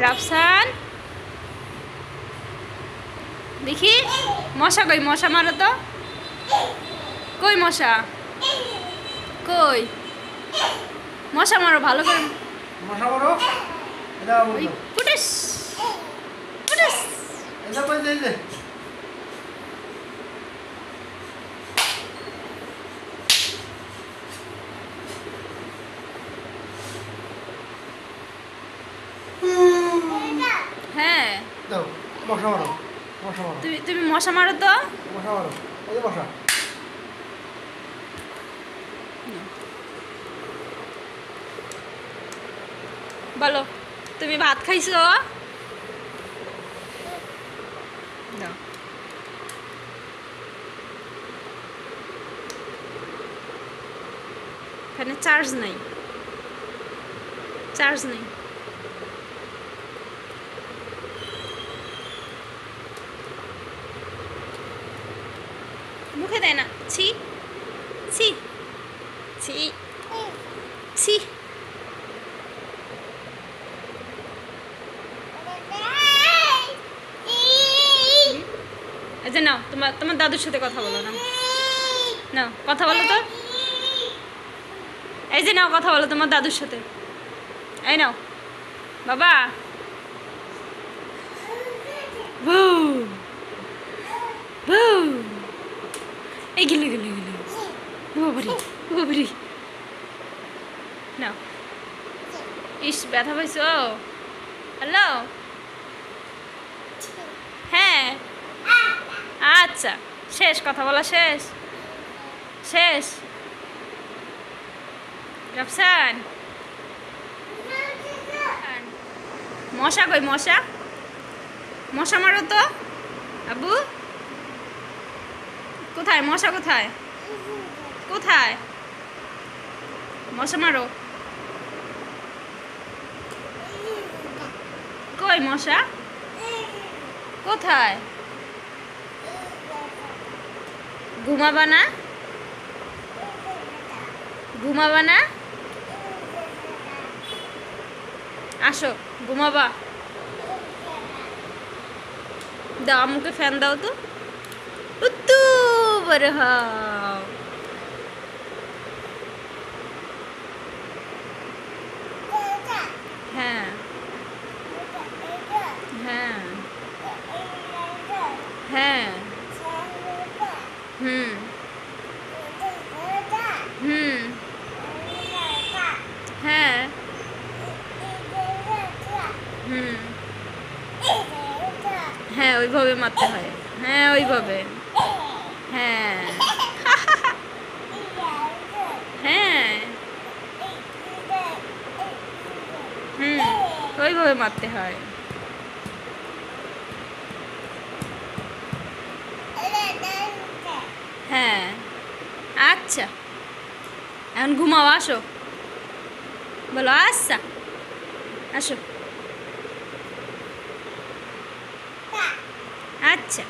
রাফসান দেখি মশা কই, মশা মারো তো। কই মশা, কই মশা মারো ভালো করে। মশা মারো। ফুটিস ফুটিস। এটা কই দিলে? হ্যাঁ দাও মশা মারো, মশা মারো। তুমি মশা মারো তো। মশা মারো, এই যে মশা। বলো তুমি ভাত খাইছো? দাও। এখানে চার্জ নেই, চার্জ নেই। মুখে দেয় না। ছি ছি ছি ছি। আচ্ছা নাও, তোমার দাদুর সাথে কথা বলো না। নাও কথা বলো তো। এই যে নাও কথা বলো তোমার দাদুর সাথে। এই নাও বাবা। এই গেলে গেলে গেলে বাবারি বাবারি। নাও। ইস ব্যথা পাইছো? হ্যালো। হ্যাঁ আচ্ছা শেষ, কথা বলা শেষ, শেষ। রাফসান মশা কই, মশা মশা মারো তো। আবু কোথায় মশা, কোথায় কোথায় মশা মারো। কই মশা কোথায়? ঘুমাবা না, ঘুমাবা না। আসো ঘুমাবা। দাও আমাকে ফ্যান দাও তো। উত্তু বড় হাও। হ্যাঁ হ্যাঁ হ্যাঁ হুম হুম হ্যাঁ হুম হ্যাঁ ওইভাবে মারতে হয়। হ্যাঁ ওইভাবে। হ্যাঁ হ্যাঁ হুম ওইভাবে মারতে হয়। হ্যাঁ আচ্ছা এখন ঘুমাও। আসো বলো আচ্ছা আসো। আচ্ছা